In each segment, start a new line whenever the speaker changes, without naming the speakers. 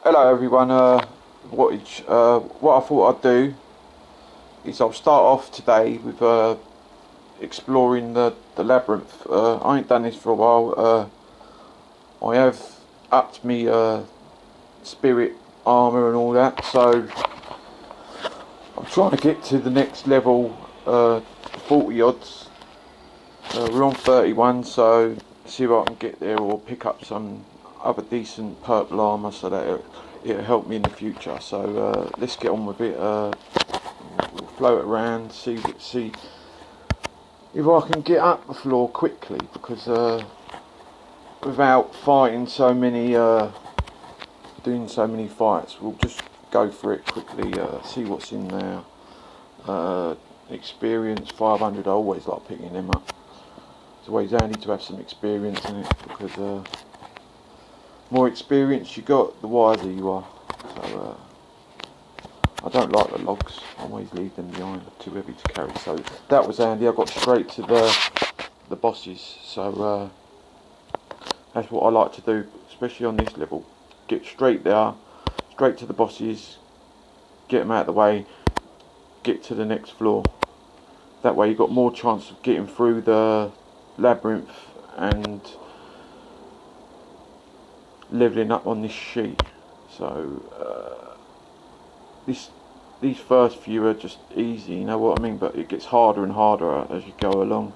Hello everyone. What I thought I'd do is I'll start off today with exploring the labyrinth. I ain't done this for a while. I have upped me spirit armour and all that, so I'm trying to get to the next level, 40 odds. We're on 31, so see if I can get there or pick up some other decent purple armour so that it'll help me in the future. So let's get on with it. We'll float around, see if I can get up the floor quickly, because without fighting so many, doing so many fights, we'll just go for it quickly. See what's in there. Experience 500. I always like picking them up. It's always handy to have some experience in it, because more experience you got, the wiser you are. So I don't like the logs. I always leave them behind. They're too heavy to carry. So that was handy. I got straight to the bosses. So that's what I like to do, especially on this level. Get straight there, straight to the bosses. Get them out of the way. Get to the next floor. That way you've got more chance of getting through the labyrinth and leveling up on this sheet. So these first few are just easy, you know what I mean, but it gets harder and harder as you go along.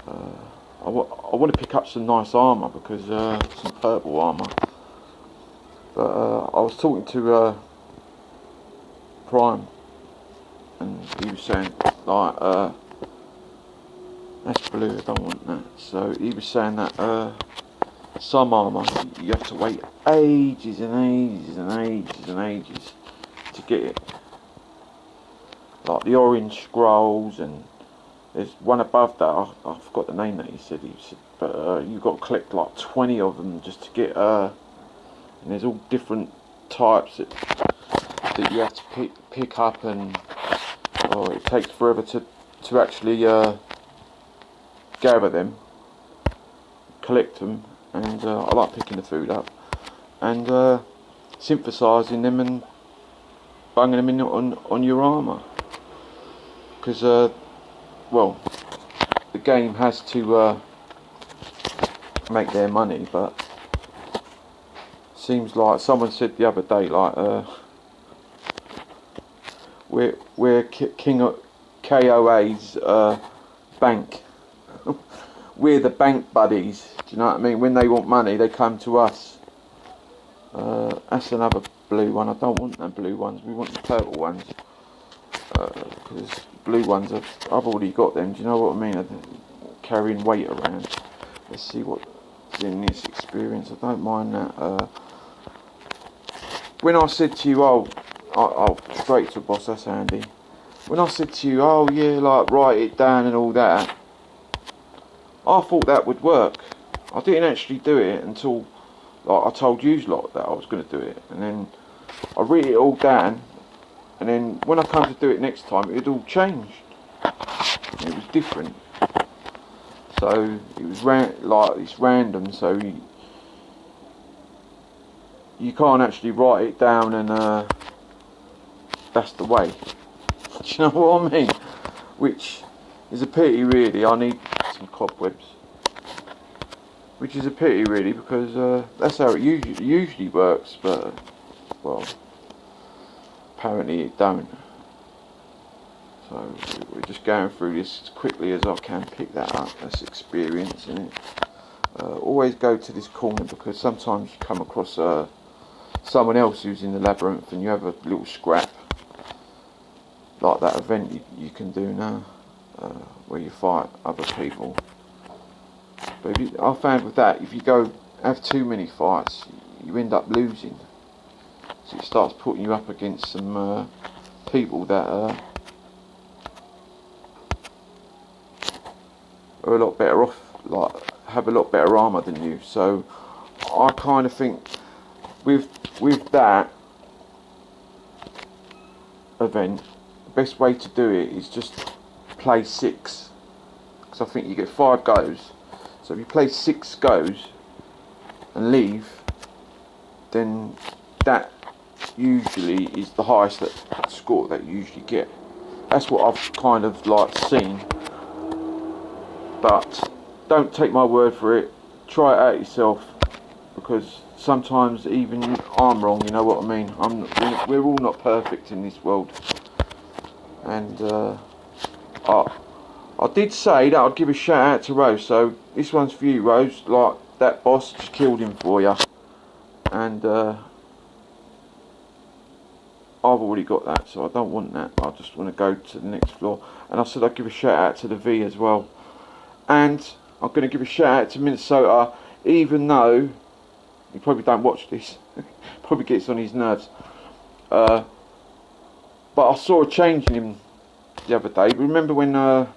I want to pick up some nice armour, because some purple armour, but I was talking to Prime, and he was saying like that's blue, I don't want that. So he was saying that some armour you have to wait ages and ages and ages and ages to get it, like the orange scrolls, and there's one above that, I forgot the name that he said, but you've got to collect like 20 of them just to get and there's all different types that you have to pick up, and it takes forever to actually gather them, collect them. And I like picking the food up and synthesising them and bunging them in on your armour, because well, the game has to make their money, but seems like someone said the other day, like we're King of KOA's bank. We're the bank buddies. Do you know what I mean? When they want money, they come to us. That's another blue one. I don't want the blue ones. We want the purple ones. Because blue ones, I've already got them. Do you know what I mean? I'm carrying weight around. Let's see what's in this experience. I don't mind that. When I said to you, oh, straight to boss, that's handy. When I said to you, oh yeah, like write it down and all that, I thought that would work. I didn't actually do it until like I told you lot that I was going to do it, and then I wrote it all down, and then when I come to do it next time, it had all changed. It was different. So it was like it's random. So you can't actually write it down, and that's the way. Do you know what I mean? Which is a pity, really. I need some cobwebs, which is a pity, really, because that's how it usually works. But well, apparently it don't. So we're just going through this as quickly as I can. Pick that up. That's experience in it. Always go to this corner, because sometimes you come across someone else who's in the labyrinth, and you have a little scrap, like that event you can do now, where you fight other people. But I found with that, if you go have too many fights, you end up losing. So it starts putting you up against some people that are a lot better off, like have a lot better armour than you. So I kind of think with that event, the best way to do it is just play 6, because I think you get 5 goes. So if you play 6 goes and leave, then that usually is the highest score that you usually get. That's what I've kind of like seen, but don't take my word for it. Try it out yourself, because sometimes even I'm wrong. You know what I mean? We're all not perfect in this world, and I did say that I'd give a shout out to Rose. So this one's for you, Rose. Like, that boss just killed him for you, and I've already got that, so I don't want that. I just want to go to the next floor. And I said I'd give a shout out to the V as well. And I'm going to give a shout out to Minnesota, even though he probably don't watch this. Probably gets on his nerves. But I saw a change in him the other day. Remember when I'll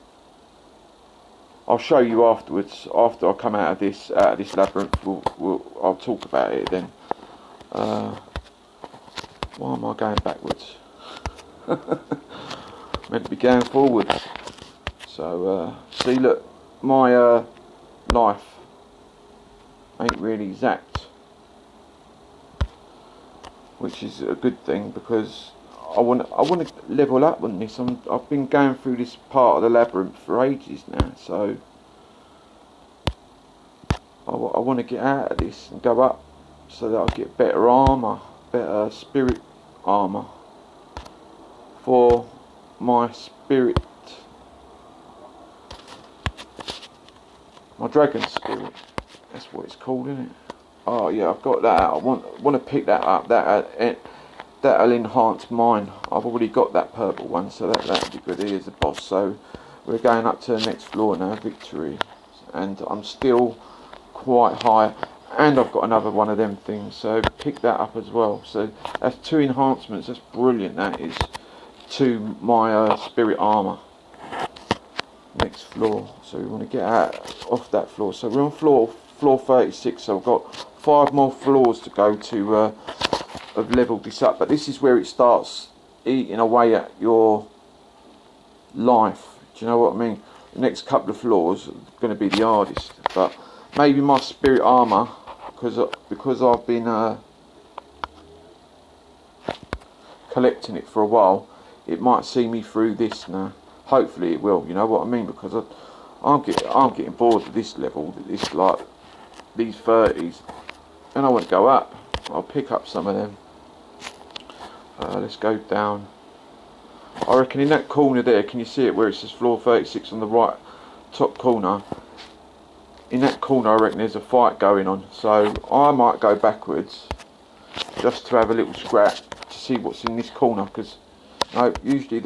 show you afterwards, after I come out of this labyrinth, I'll talk about it then. Why am I going backwards? Meant to be going forwards. So see, look, my knife ain't really exact, which is a good thing, because I want to level up on this. I've been going through this part of the labyrinth for ages now, so I want to get out of this and go up, so that I get better armour, better spirit armour for my spirit, my dragon spirit. That's what it's called, isn't it? Oh yeah, I've got that. I want to pick that up. That'll enhance mine. I've already got that purple one, so that'll be good. Here's the boss. So we're going up to the next floor now, victory, and I'm still quite high, and I've got another one of them things, so pick that up as well. So that's 2 enhancements. That's brilliant, that is, to my spirit armour. Next floor, so we want to get out off that floor. So we're on floor 36, so I've got 5 more floors to go to have leveled this up, but this is where it starts eating away at your life. Do you know what I mean? The next couple of floors are going to be the hardest, but maybe my spirit armour, because I've been collecting it for a while, it might see me through this now. Hopefully it will. You know what I mean? Because I'm getting bored of this level, this, like, these 30s, and I want to go up. I'll pick up some of them. Let's go down. I reckon in that corner there, can you see it where it says floor 36 on the right top corner? In that corner, I reckon there's a fight going on, so I might go backwards just to have a little scrap to see what's in this corner, because usually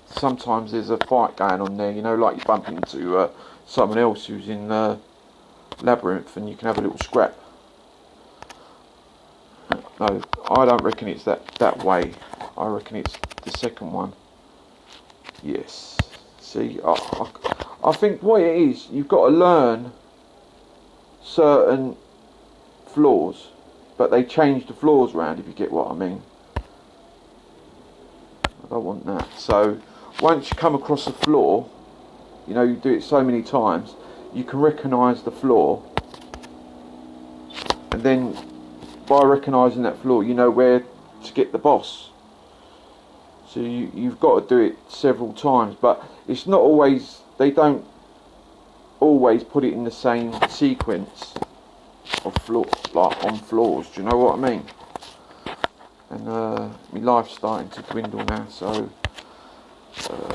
sometimes there's a fight going on there, you know, like you bump into someone else who's in the labyrinth, and you can have a little scrap. No, I don't reckon it's that way. I reckon it's the second one. Yes. See, I think what it is, you've got to learn certain floors, but they change the floors around, if you get what I mean. I don't want that. So once you come across a floor, you know, you do it so many times, you can recognise the floor, and then by recognising that floor, you know where to get the boss. So you've got to do it several times, but it's not always, they don't always put it in the same sequence of floor, like on floors. Do you know what I mean? And my life's starting to dwindle now, so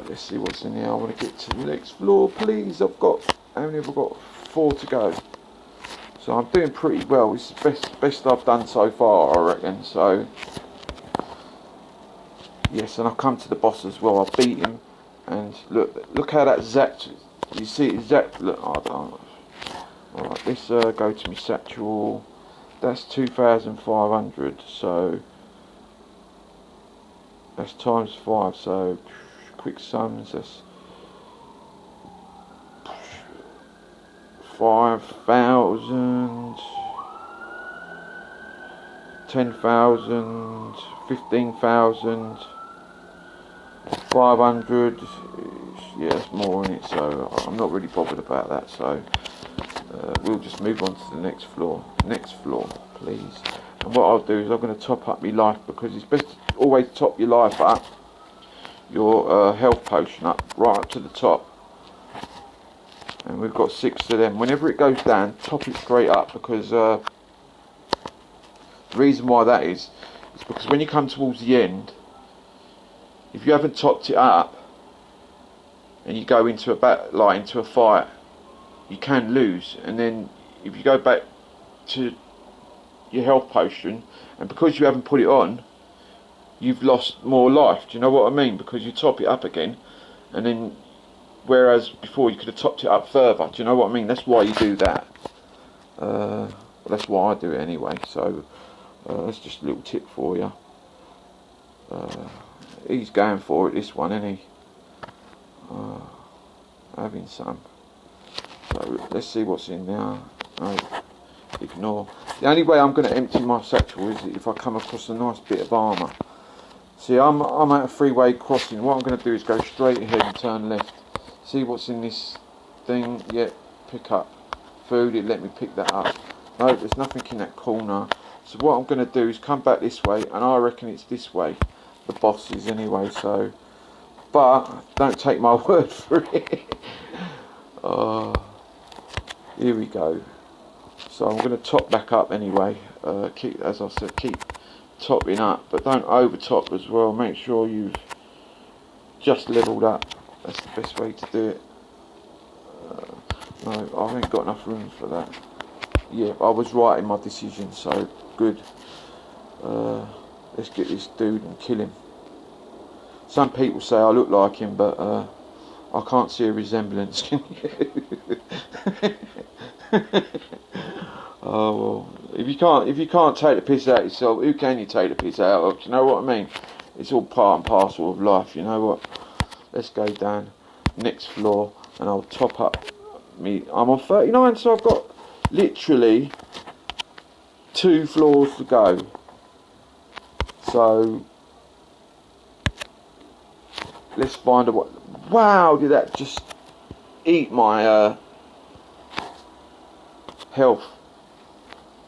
let's see what's in here. I want to get to the next floor, please. How many have I got? 4 to go. So I'm doing pretty well. It's the best I've done so far, I reckon. So yes, and I've come to the boss as well. I beat him, and look how that zapped. You see it zapped. Look, I don't. Alright, let's go to my satchel. That's 2,500. So that's times 5. So quick sums. That's 5,000, 10,000, 15,000, 500. Yeah, it's more in it, so I'm not really bothered about that. So we'll just move on to the next floor. Next floor, please. And what I'll do is I'm going to top up my life, because it's best to always top your life up, your health potion up, right up to the top. And we've got 6 of them. Whenever it goes down, top it straight up, because the reason why that is because when you come towards the end, if you haven't topped it up and you go into into a fight, you can lose. And then if you go back to your health potion, and because you haven't put it on, you've lost more life. Do you know what I mean? Because you top it up again, and then whereas before you could have topped it up further. Do you know what I mean? That's why you do that. That's why I do it anyway. So that's just a little tip for you. He's going for it, this one, isn't he? Having some. So let's see what's in there. No, ignore. The only way I'm going to empty my satchel is if I come across a nice bit of armour. See, I'm at a freeway crossing. What I'm going to do is go straight ahead and turn left. See what's in this thing. Yep, pick up food. It let me pick that up. No, there's nothing in that corner. So what I'm going to do is come back this way, and I reckon it's this way. The boss is anyway. So, but don't take my word for it. Here we go. So I'm going to top back up anyway. Keep, as I said, keep topping up, but don't over top as well. Make sure you've just leveled up. That's the best way to do it. No, I haven't got enough room for that. Yeah, I was right in my decision, so good. Let's get this dude and kill him. Some people say I look like him, but I can't see a resemblance. Can you? Oh well, if you can't take the piss out of yourself, who can you take the piss out of? Do you know what I mean? It's all part and parcel of life. You know what? Let's go down next floor, and I'll top up me. I'm on 39, so I've got literally 2 floors to go. So let's find a what. Wow, did that just eat my health?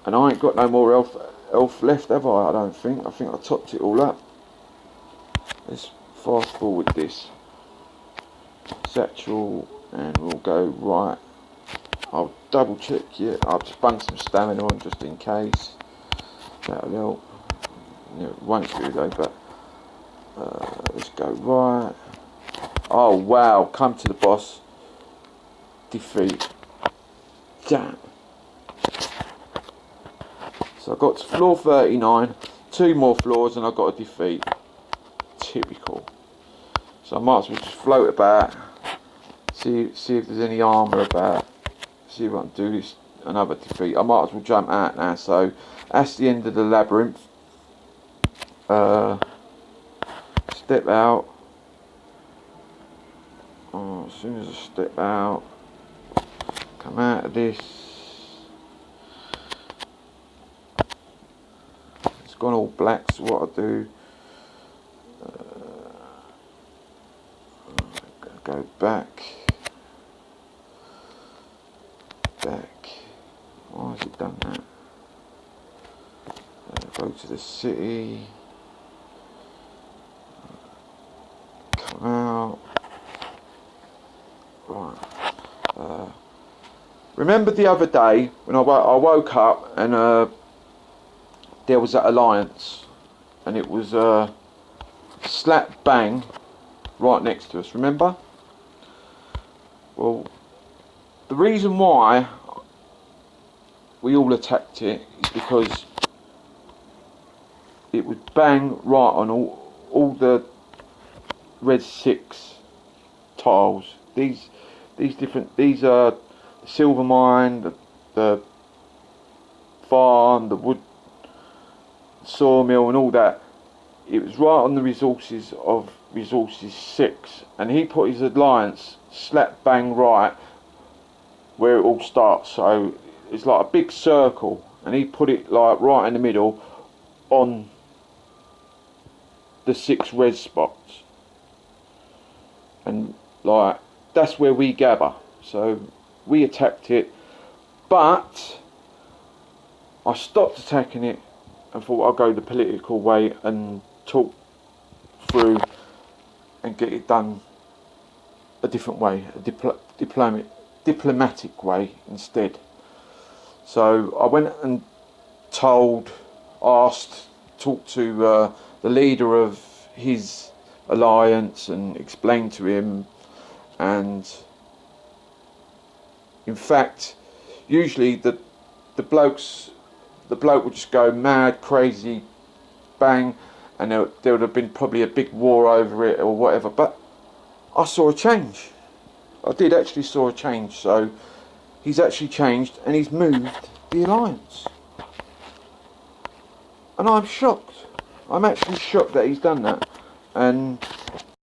And I ain't got no more health left, have I? I don't think. I think I topped it all up. Let's fast forward this satchel, and we'll go right. I'll double check. Yeah, I've spun some stamina on just in case. That'll help. Yeah, it won't do though, but let's go right. Oh wow, come to the boss. Defeat. Damn. So I got to floor 39, 2 more floors, and I got a defeat. Typical. So I might as well just float about, see if there's any armour about, see if I can do this. Another defeat. I might as well jump out now. So that's the end of the labyrinth. Step out. Oh, as soon as I step out, come out of this. It's gone all black, so what I do, go back. Why has it done that? Go to the city. Come out. Right. Remember the other day when I woke up and there was that alliance, and it was slap bang right next to us. Remember? Well, the reason why we all attacked it is because it was bang right on all the red 6 tiles. These are the silver mine, the farm, the wood sawmill, and all that. It was right on the resources 6, and he put his alliance slap bang right where it all starts. So it's like a big circle, and he put it like right in the middle on the 6 red spots, and like that's where we gather. So we attacked it, but I stopped attacking it and thought I'll go the political way and talk through and get it done a different way, a diplomatic way instead. So I went and talked to the leader of his alliance and explained to him, and in fact usually the bloke would just go mad, crazy, bang, and there would have been probably a big war over it or whatever. But I saw a change. I did actually saw a change. So he's actually changed and he's moved the alliance. And I'm shocked. I'm actually shocked that he's done that. And